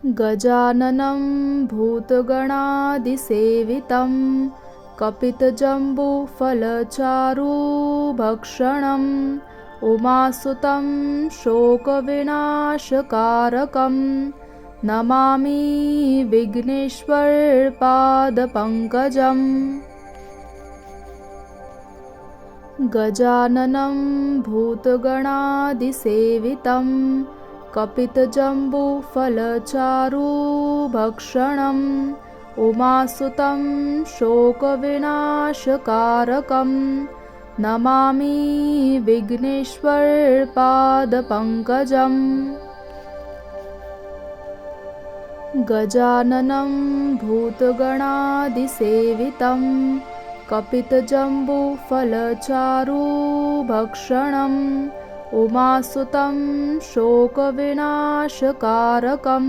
गजाननं भूतगणादिसेवितं कपितजम्बूफलचारुभक्षणम् उमासुतं शोकविनाशकारकं Namami विघ्नेश्वरपादपङ्कजम्। गजाननं भूतगणादिसेवितं कपितजम्बूफलचारुभक्षणम् उमासुतं शोकविनाशकारकं Namami विघ्नेश्वरपादपङ्कजम्। गजाननं भूतगणादिसेवितं कपितजम्बूफलचारुभक्षणम् उमासुतं शोकविनाशकारकं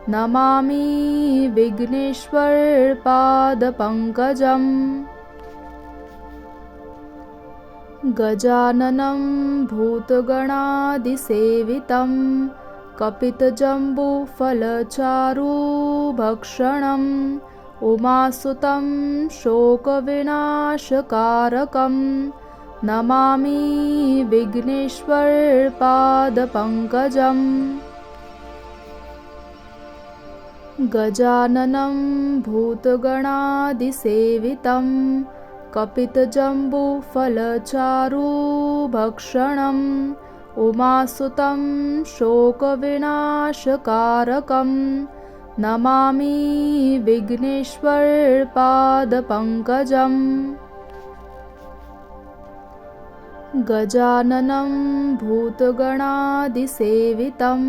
Namami विघ्नेश्वरपादपङ्कजम्। गजाननं भूतगणादिसेवितं कपितजम्बूफलचारुभक्षणम् उमासुतं शोकविनाशकारकं Namami विघ्नेश्वरपादपङ्कजम्। गजाननं भूतगणादिसेवितं कपितजम्बूफलचारुभक्षणम् उमासुतं शोकविनाशकारकं Namami विघ्नेश्वरपादपङ्कजम्। गजाननं भूतगणादिसेवितं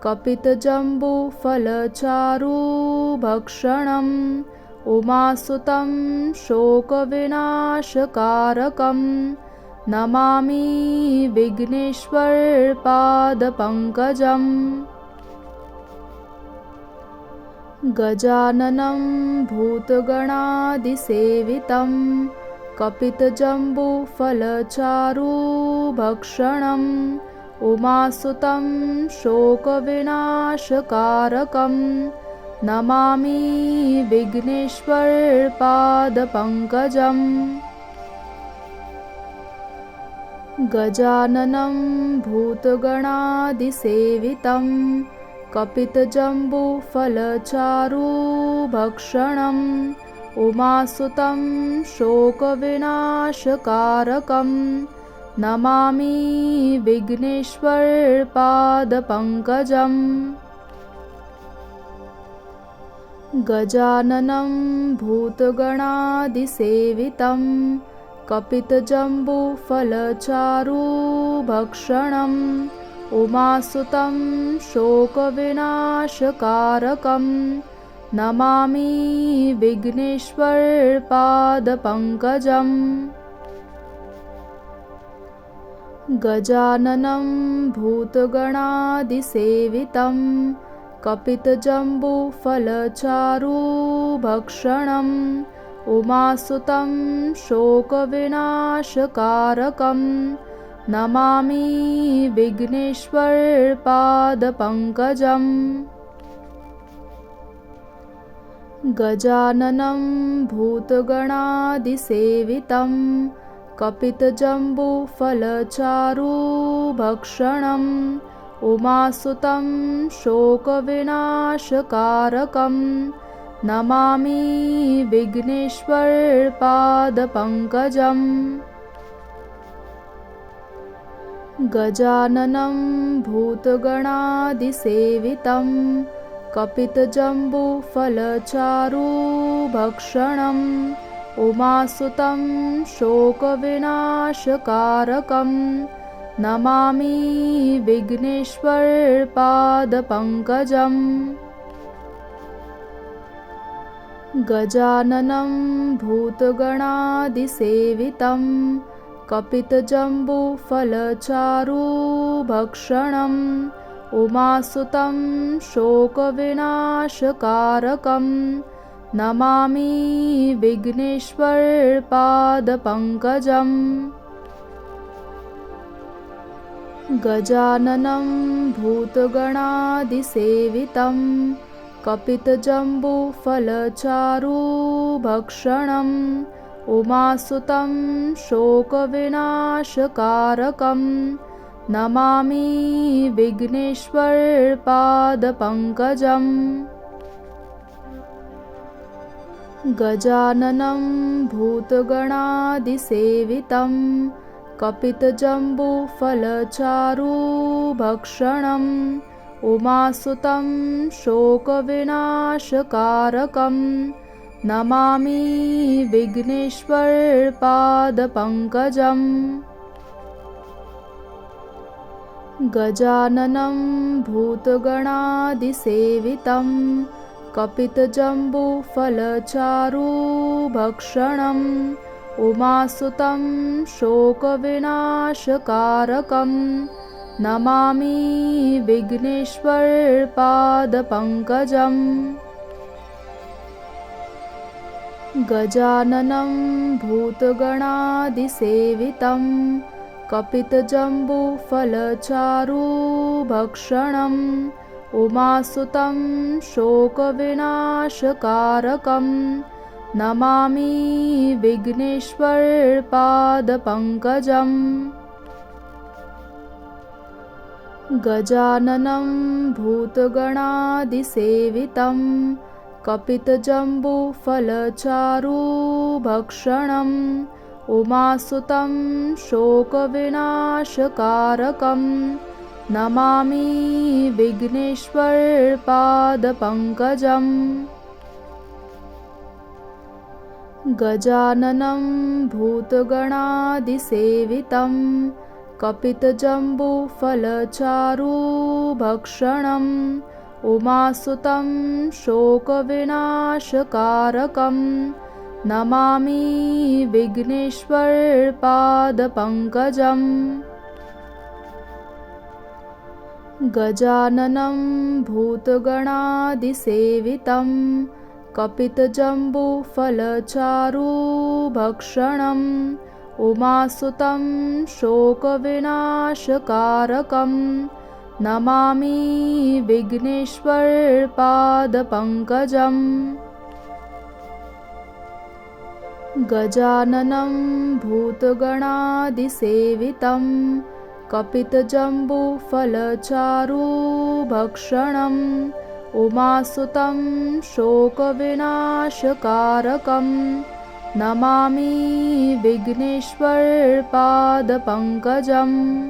कपितजम्बूफलचारुभक्षणम् उमासुतं शोकविनाशकारकं Namami विघ्नेश्वरपादपङ्कजम्। गजाननं भूतगणादिसेवितं कपितजम्बूफलचारुभक्षणम् उमासुतं शोकविनाशकारकं Namami विघ्नेश्वरपादपङ्कजम्। गजाननं भूतगणादिसेवितं कपितजम्बूफलचारुभक्षणम् उमासुतं शोकविनाशकारकं Namami विघ्नेश्वरपादपङ्कजम्। गजाननं भूतगणादिसेवितं कपितजम्बूफलचारुभक्षणम् उमासुतं शोकविनाशकारकं Namami विघ्नेश्वरपादपङ्कजम्। गजाननं भूतगणादिसेवितं कपितजम्बूफलचारुभक्षणम् उमासुतं शोकविनाशकारकं Namami विघ्नेश्वरपादपङ्कजम्। गजाननं भूतगणादिसेवितं कपितजम्बूफलचारुभक्षणम् उमासुतं शोकविनाशकारकं Namami विघ्नेश्वरपादपङ्कजम्। गजाननं भूतगणादिसेवितं कपितजम्बूफलचारुभक्षणम् उमासुतं शोकविनाशकारकं Namami विघ्नेश्वरपादपङ्कजम्। गजाननं भूतगणादिसेवितं कपितजम्बूफलचारुभक्षणम् उमासुतं शोकविनाशकारकं Namami विघ्नेश्वरपादपङ्कजम्। गजाननं भूतगणादिसेवितं कपितजम्बूफलचारुभक्षणम् उमासुतं शोकविनाशकारकं Namami विघ्नेश्वरपादपङ्कजम्। गजाननं भूतगणादिसेवितं कपितजम्बूफलचारुभक्षणम् उमासुतं शोकविनाशकारकं Namami विघ्नेश्वरपादपङ्कजम्। गजाननं भूतगणादिसेवितं कपितजम्बूफलचारुभक्षणम् उमासुतं शोकविनाशकारकं Namami विघ्नेश्वरपादपङ्कजम्। गजाननं भूतगणादिसेवितं कपितजम्बूफलचारुभक्षणम् उमासुतं शोकविनाशकारकं Namami विघ्नेश्वरपादपङ्कजम्। गजाननं भूतगणादिसेवितं कपितजम्बूफलचारुभक्षणम् उमासुतं शोकविनाशकारकं Namami विघ्नेश्वरपादपङ्कजम्। गजाननं भूतगणादिसेवितं कपितजम्बूफलचारुभक्षणम् उमासुतं शोकविनाशकारकं Namami विघ्नेश्वरपादपङ्कजम्। गजाननं भूतगणादिसेवितं कपितजम्बूफलचारुभक्षणम् उमासुतं शोकविनाशकारकं Namami विघ्नेश्वरपादपङ्कजम्। गजाननं भूतगणादिसेवितं कपितजम्बूफलचारुभक्षणम् उमासुतं शोकविनाशकारकं Namami विघ्नेश्वरपादपङ्कजम्।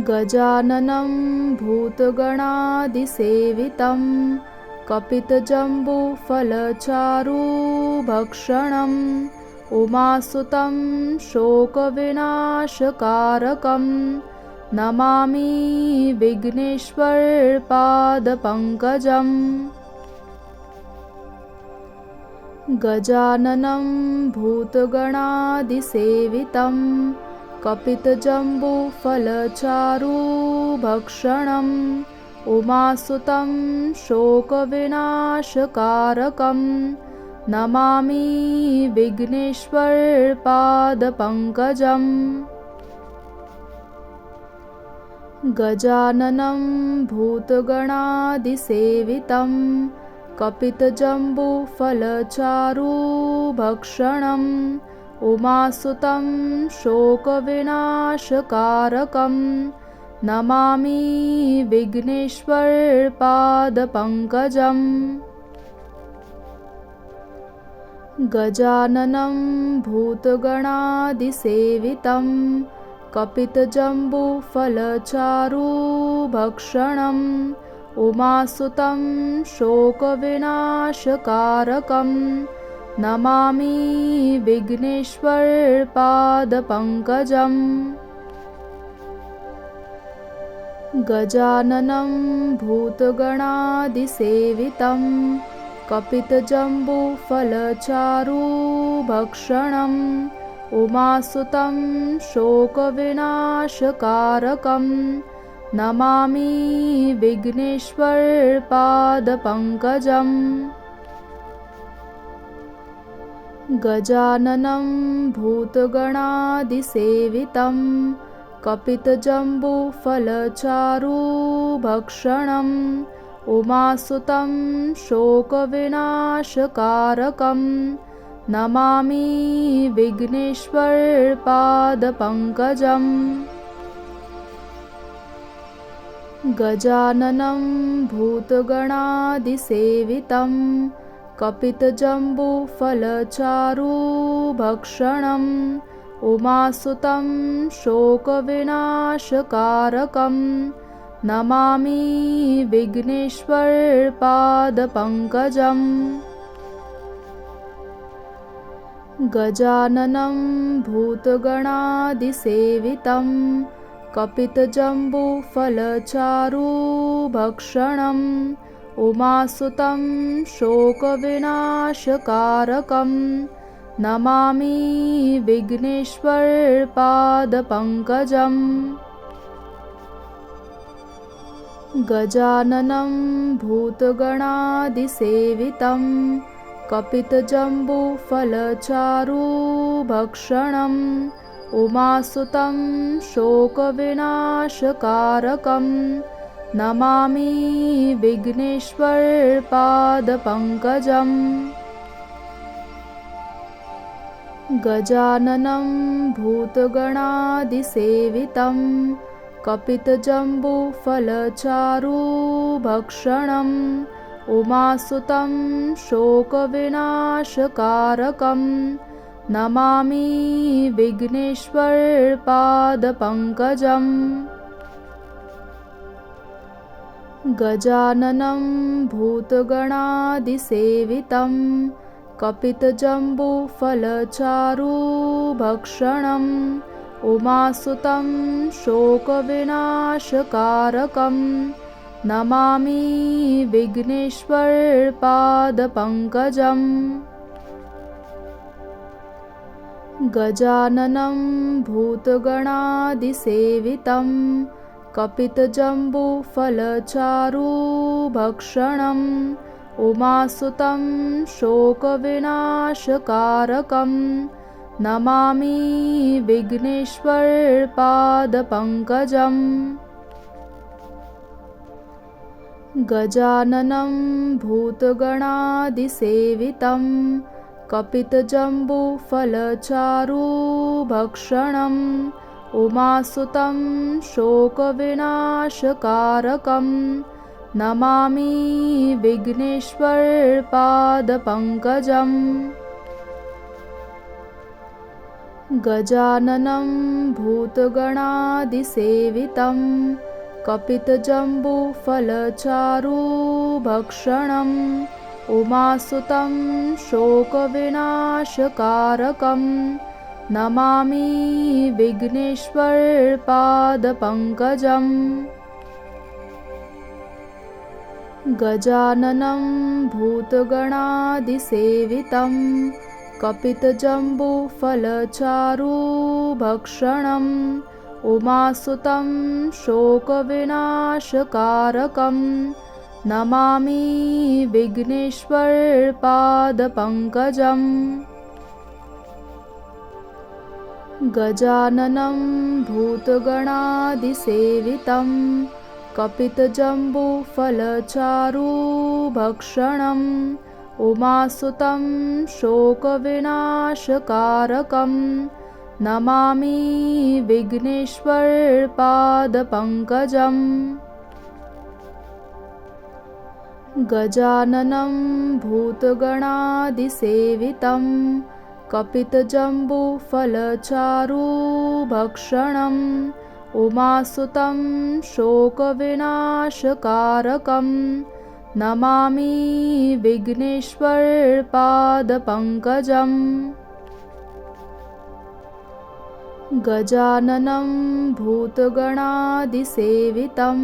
गजाननं भूतगणादिसेवितं कपितजम्बूफलचारुभक्षणम् उमासुतं शोकविनाशकारकं Namami विघ्नेश्वरपादपङ्कजम्। गजाननं भूतगणादिसेवितं कपितजम्बूफलचारुभक्षणम् उमासुतं शोकविनाशकारकं Namami विघ्नेश्वरपादपङ्कजम्। गजाननं भूतगणादिसेवितं कपितजम्बूफलचारुभक्षणम् उमासुतं शोकविनाशकारकं Namami विघ्नेश्वरपादपङ्कजम्। गजाननं भूतगणादिसेवितं कपितजम्बूफलचारुभक्षणम् उमासुतं शोकविनाशकारकं Namami विघ्नेश्वरपादपङ्कजम्। गजाननं भूतगणादिसेवितं कपितजम्बूफलचारुभक्षणम् उमासुतं शोकविनाशकारकं Namami विघ्नेश्वरपादपङ्कजम्। गजाननं भूतगणादिसेवितं कपितजम्बूफलचारुभक्षणम् उमासुतं शोकविनाशकारकं Namami विघ्नेश्वरपादपङ्कजम्। गजाननं भूतगणादिसेवितं कपितजम्बूफलचारुभक्षणम् उमासुतं शोकविनाशकारकं Namami विघ्नेश्वरपादपङ्कजम्। गजाननं भूतगणादिसेवितं कपितजम्बूफलचारुभक्षणम् उमासुतं शोकविनाशकारकं Namami विघ्नेश्वरपादपङ्कजम्। गजाननं भूतगणादिसेवितं कपितजम्बूफलचारुभक्षणम् उमासुतं शोकविनाशकारकं Namami विघ्नेश्वरपादपङ्कजम्। गजाननं भूतगणादिसेवितं कपितजम्बूफलचारुभक्षणम् उमासुतं शोकविनाशकारकं Namami विघ्नेश्वरपादपङ्कजम्। गजाननं भूतगणादिसेवितं कपितजम्बूफलचारुभक्षणम् उमासुतं शोकविनाशकारकं Namami विघ्नेश्वरपादपङ्कजम्। गजाननं भूतगणादिसेवितं कपितजम्बूफलचारुभक्षणम् उमासुतं शोकविनाशकारकं Namami विघ्नेश्वरपादपङ्कजम्। गजाननं भूतगणादिसेवितं कपितजम्बूफलचारुभक्षणम् उमासुतं शोकविनाशकारकं Namami विघ्नेश्वरपादपङ्कजम्। गजाननं भूतगणादिसेवितं कपितजम्बूफलचारुभक्षणम् उमासुतं शोकविनाशकारकं Namami विघ्नेश्वरपादपङ्कजम्। गजाननं भूतगणादिसेवितं कपितजम्बूफलचारुभक्षणम् उमासुतं शोकविनाशकारकं Namami विघ्नेश्वरपादपङ्कजम्। गजाननं भूतगणादिसेवितं कपितजम्बूफलचारुभक्षणम् उमासुतं शोकविनाशकारकं Namami विघ्नेश्वरपादपङ्कजम्। गजाननं भूतगणादिसेवितं कपितजम्बूफलचारुभक्षणम् उमासुतं शोकविनाशकारकं Namami विघ्नेश्वरपादपङ्कजम्। गजाननं भूतगणादिसेवितं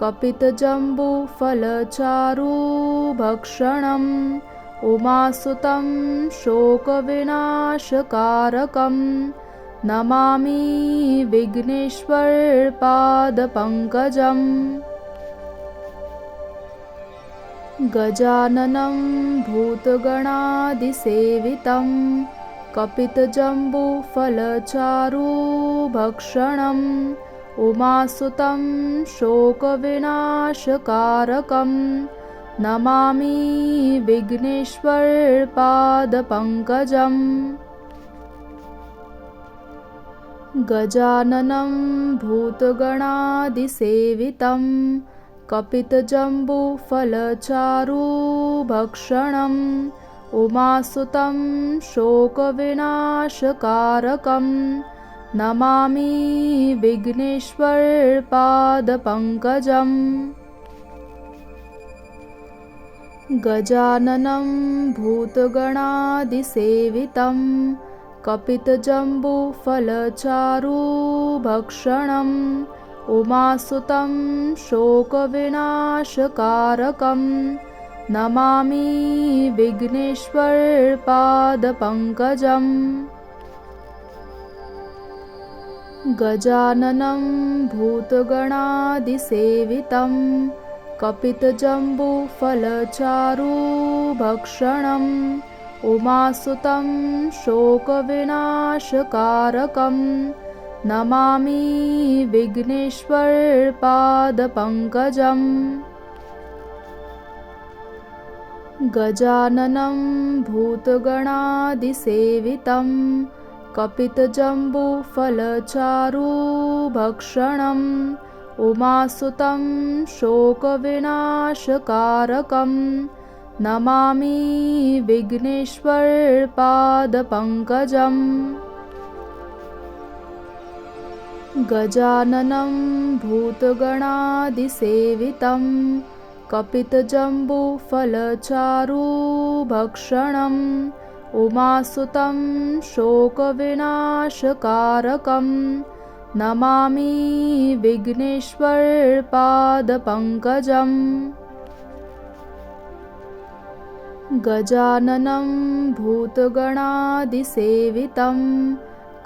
कपितजम्बूफलचारुभक्षणम् उमासुतं शोकविनाशकारकं Namami विघ्नेश्वरपादपङ्कजम्। गजाननं भूतगणादिसेवितं कपितजम्बूफलचारुभक्षणम् उमासुतं शोकविनाशकारकं Namami विघ्नेश्वरपादपङ्कजम्। गजाननं भूतगणादिसेवितं कपितजम्बूफलचारुभक्षणम् उमासुतं शोकविनाशकारकं Namami विघ्नेश्वरपादपङ्कजम्। गजाननं भूतगणादिसेवितं कपितजम्बूफलचारुभक्षणम् उमासुतं शोकविनाशकारकं Namami विघ्नेश्वरपादपङ्कजम्। गजाननं भूतगणादिसेवितं कपितजम्बूफलचारुभक्षणम् उमासुतं शोकविनाशकारकं Namami विघ्नेश्वरपादपङ्कजम्। गजाननं भूतगणादिसेवितं कपितजम्बूफलचारुभक्षणम् उमासुतं शोकविनाशकारकं Namami विघ्नेश्वरपादपङ्कजम्। गजाननं भूतगणादिसेवितं कपितजम्बूफलचारुभक्षणम् उमासुतं शोकविनाशकारकं Namami विघ्नेश्वरपादपङ्कजम्। गजाननं भूतगणादिसेवितं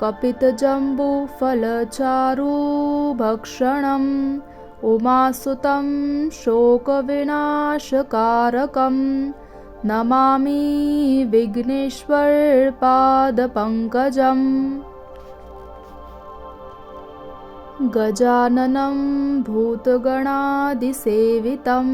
कपितजम्बूफलचारुभक्षणम् उमासुतं शोकविनाशकारकं Namami विघ्नेश्वरपादपङ्कजम्। गजाननं भूतगणादिसेवितं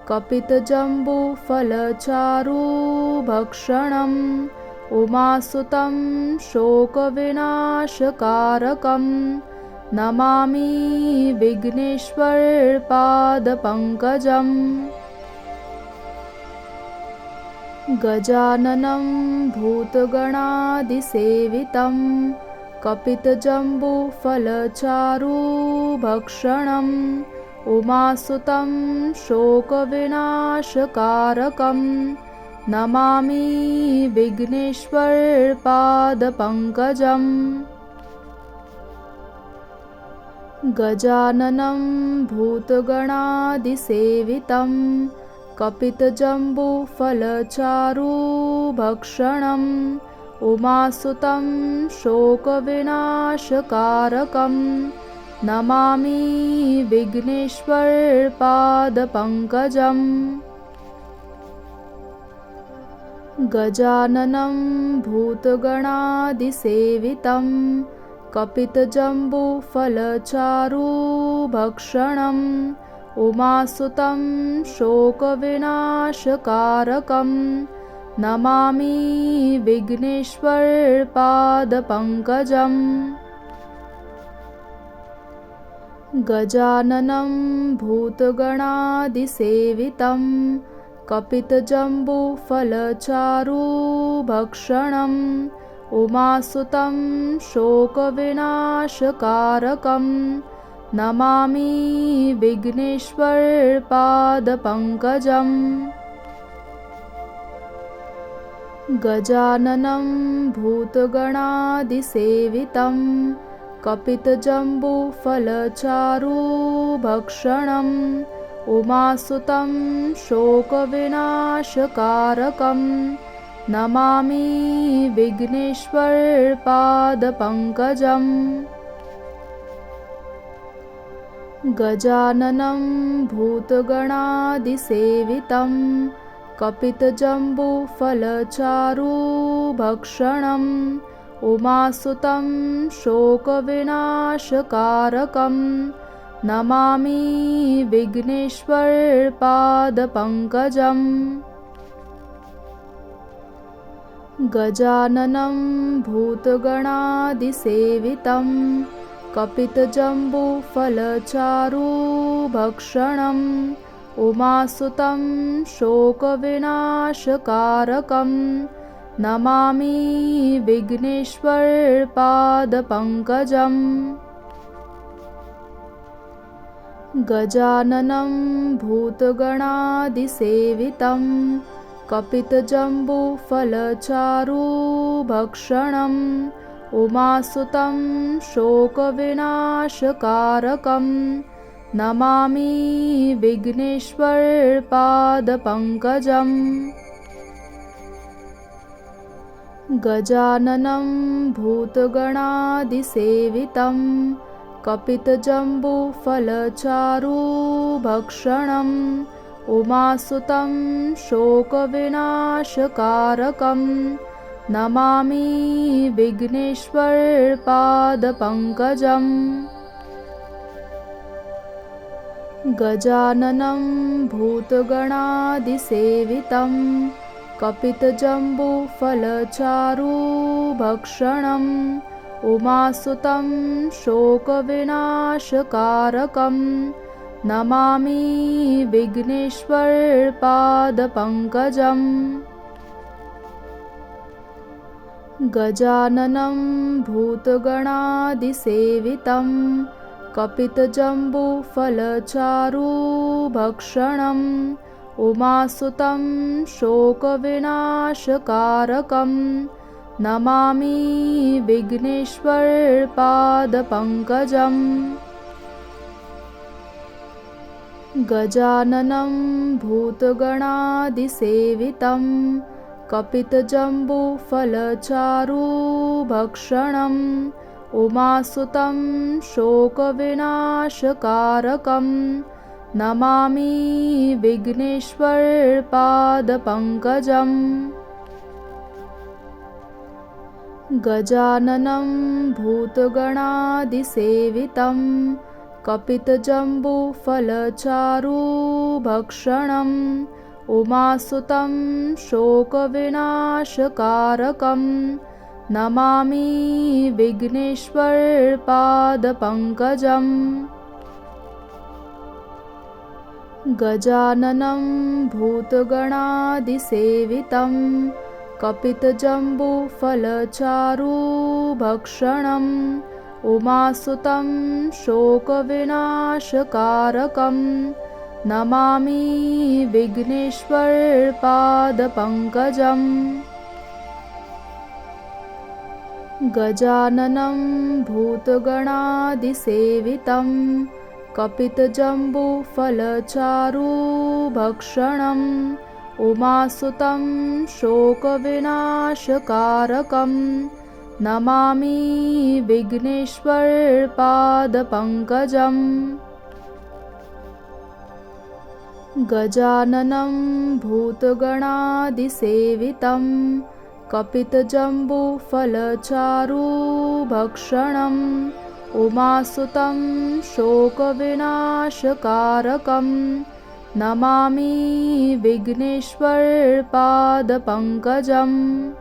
कपितजम्बूफलचारुभक्षणम् उमासुतं शोकविनाशकारकं Namami विघ्नेश्वरपादपङ्कजम्। गजाननं भूतगणादिसेवितं कपितजम्बूफलचारुभक्षणम् उमासुतं शोकविनाशकारकं Namami विघ्नेश्वरपादपङ्कजम्। गजाननं भूतगणादिसेवितं कपितजम्बूफलचारुभक्षणम् उमासुतं शोकविनाशकारकं Namami विघ्नेश्वरपादपङ्कजम्। गजाननं भूतगणादिसेवितं कपितजम्बूफलचारुभक्षणम् उमासुतं शोकविनाशकारकं Namami विघ्नेश्वरपादपङ्कजम्। गजाननं भूतगणादिसेवितं कपितजम्बूफलचारुभक्षणम् उमासुतं शोकविनाशकारकं Namami विघ्नेश्वरपादपङ्कजम्। गजाननं भूतगणादिसेवितं कपितजम्बूफलचारुभक्षणम् उमासुतं शोकविनाशकारकं Namami विघ्नेश्वरपादपङ्कजम्। गजाननं भूतगणादिसेवितं कपितजम्बूफलचारुभक्षणम् उमासुतं शोकविनाशकारकं Namami विघ्नेश्वरपादपङ्कजम्। गजाननं भूतगणादिसेवितं कपितजम्बूफलचारुभक्षणम् उमासुतं शोकविनाशकारकं Namami विघ्नेश्वरपादपङ्कजम्। गजाननं भूतगणादिसेवितं कपितजम्बूफलचारुभक्षणम् उमासुतं शोकविनाशकारकं Namami विघ्नेश्वरपादपङ्कजम्। गजाननं भूतगणादिसेवितं कपितजम्बूफलचारुभक्षणम् उमासुतं शोकविनाशकारकं Namami विघ्नेश्वरपादपङ्कजम्। गजाननं भूतगणादिसेवितं कपितजम्बूफलचारुभक्षणम् उमासुतं शोकविनाशकारकं Namami विघ्नेश्वरपादपङ्कजम्। गजाननं भूतगणादिसेवितं कपितजम्बूफलचारुभक्षणम् उमासुतं शोकविनाशकारकं Namami विघ्नेश्वरपादपङ्कजम्। गजाननं भूतगणादिसेवितं कपितजम्बूफलचारुभक्षणम् उमासुतं शोकविनाशकारकं Namami विघ्नेश्वरपादपङ्कजम्। गजाननं भूतगणादिसेवितं कपितजम्बूफलचारुभक्षणम् उमासुतं शोकविनाशकारकं Namami विघ्नेश्वरपादपङ्कजम्। गजाननं भूतगणादिसेवितं कपितजम्बूफलचारुभक्षणम् उमासुतं शोकविनाशकारकं Namami विघ्नेश्वरपादपङ्कजम्। गजाननं भूतगणादिसेवितं कपितजम्बूफलचारुभक्षणम् उमासुतं शोकविनाशकारकं Namami विघ्नेश्वरपादपङ्कजम्। गजाननं भूतगणादिसेवितं कपितजम्बूफलचारुभक्षणम् उमासुतं शोकविनाशकारकं Namami विघ्नेश्वरपादपङ्कजम्।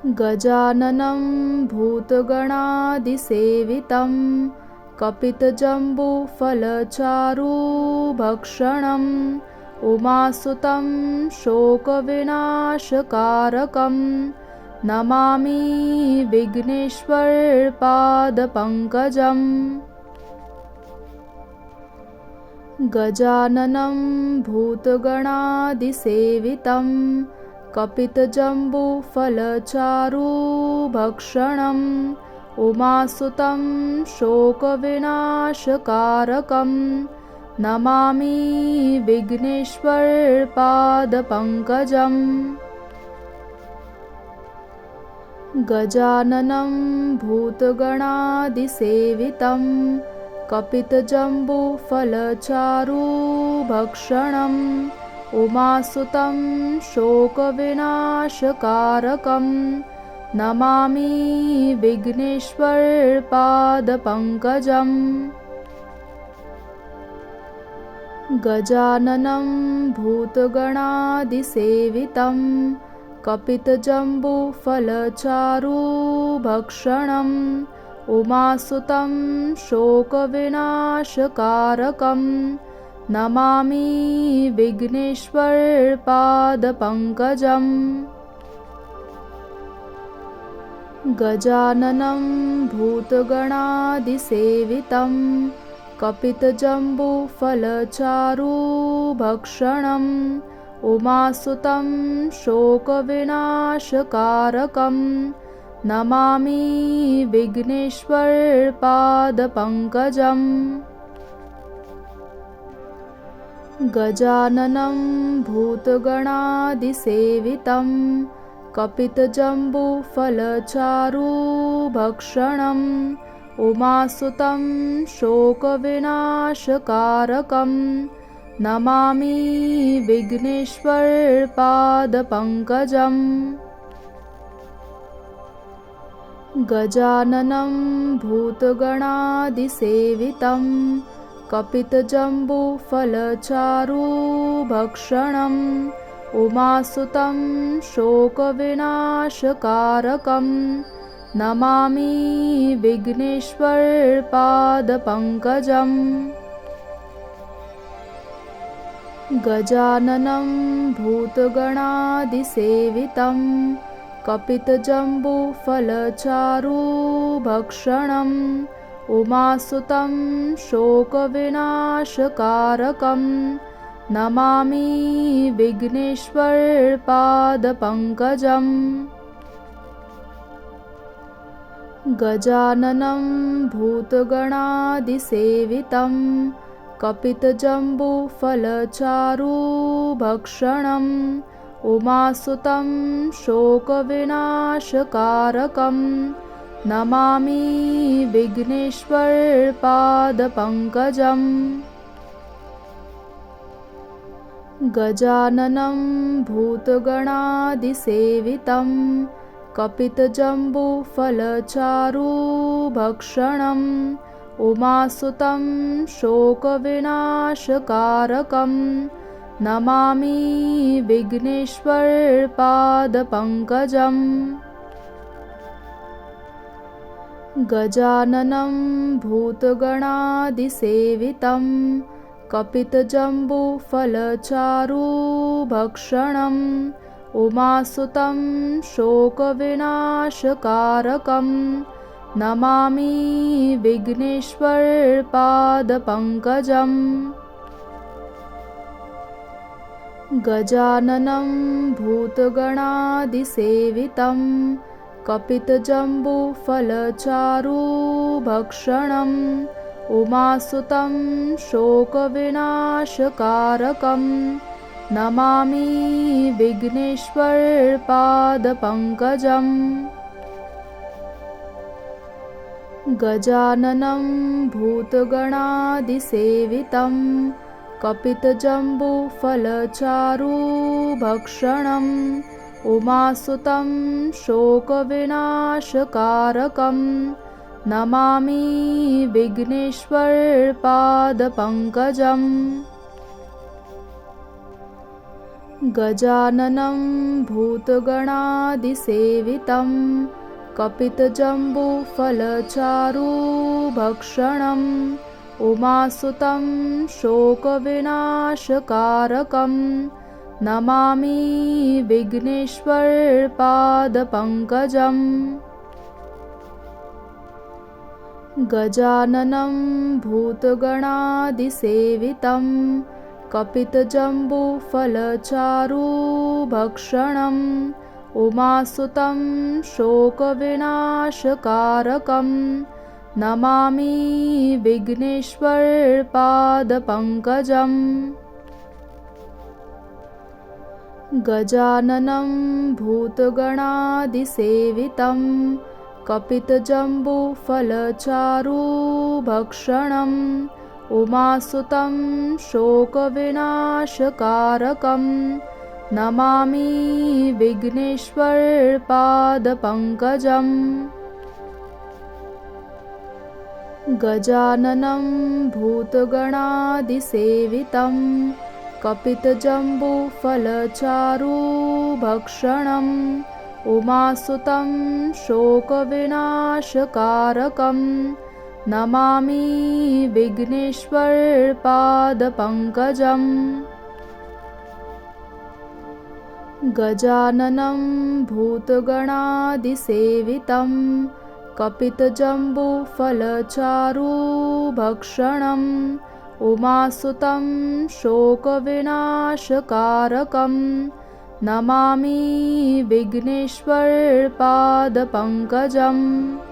गजाननं भूतगणादिसेवितं कपितजम्बूफलचारुभक्षणम् उमासुतं शोकविनाशकारकं Namami विघ्नेश्वरपादपङ्कजम्। गजाननं भूतगणादिसेवितं कपितजम्बूफलचारुभक्षणम् उमासुतं शोकविनाशकारकं Namami विघ्नेश्वरपादपङ्कजम्। गजाननं भूतगणादिसेवितं कपितजम्बूफलचारुभक्षणम् उमासुतं शोकविनाशकारकं Namami विघ्नेश्वरपादपङ्कजम्। गजाननं भूतगणादिसेवितं कपितजम्बूफलचारुभक्षणम् उमासुतं शोकविनाशकारकं Namami विघ्नेश्वरपादपङ्कजम्। गजाननं भूतगणादिसेवितं कपितजम्बूफलचारुभक्षणम् उमासुतं शोकविनाशकारकं Namami विघ्नेश्वरपादपङ्कजम्। गजाननं भूतगणादिसेवितं कपितजम्बूफलचारुभक्षणम् उमासुतं शोकविनाशकारकं Namami विघ्नेश्वरपादपङ्कजम्। गजाननं भूतगणादिसेवितं कपितजम्बूफलचारुभक्षणम् उमासुतं शोकविनाशकारकं Namami विघ्नेश्वरपादपङ्कजम्। गजाननं भूतगणादिसेवितं कपितजम्बूफलचारुभक्षणम् उमासुतं शोकविनाशकारकं Namami विघ्नेश्वरपादपङ्कजम्। गजाननं भूतगणादिसेवितं कपितजम्बूफलचारुभक्षणम् उमासुतं शोकविनाशकारकं Namami विघ्नेश्वरपादपङ्कजम्। गजाननं भूतगणादिसेवितं कपितजम्बूफलचारुभक्षणम् उमासुतं शोकविनाशकारकं Namami विघ्नेश्वरपादपङ्कजम्। गजाननं भूतगणादिसेवितं कपितजम्बूफलचारुभक्षणम् उमासुतं शोकविनाशकारकं Namami विघ्नेश्वरपादपङ्कजम्। गजाननं भूतगणादिसेवितं कपितजम्बूफलचारुभक्षणम् उमासुतं शोकविनाशकारकं Namami विघ्नेश्वरपादपङ्कजम्। गजाननं भूतगणादिसेवितं कपितजम्बूफलचारुभक्षणम् उमासुतं शोकविनाशकारकं Namami विघ्नेश्वरपादपङ्कजम्। गजाननं भूतगणादिसेवितं कपितजम्बूफलचारुभक्षणम् उमासुतं शोकविनाशकारकं Namami विघ्नेश्वरपादपङ्कजम्। गजाननं भूतगणादिसेवितं कपितजम्बूफलचारुभक्षणम् उमासुतं शोकविनाशकारकं Namami विघ्नेश्वरपादपङ्कजम्। गजाननं भूतगणादिसेवितं कपितजम्बूफलचारुभक्षणम् उमासुतं शोकविनाशकारकं Namami विघ्नेश्वरपादपङ्कजम्। गजाननं भूतगणादिसेवितं कपितजम्बूफलचारुभक्षणम् उमासुतं शोकविनाशकारकं Namami विघ्नेश्वरपादपङ्कजम्। गजाननं भूतगणादिसेवितं कपितजम्बूफलचारुभक्षणम् उमासुतं शोकविनाशकारकं Namami विघ्नेश्वरपादपङ्कजम्।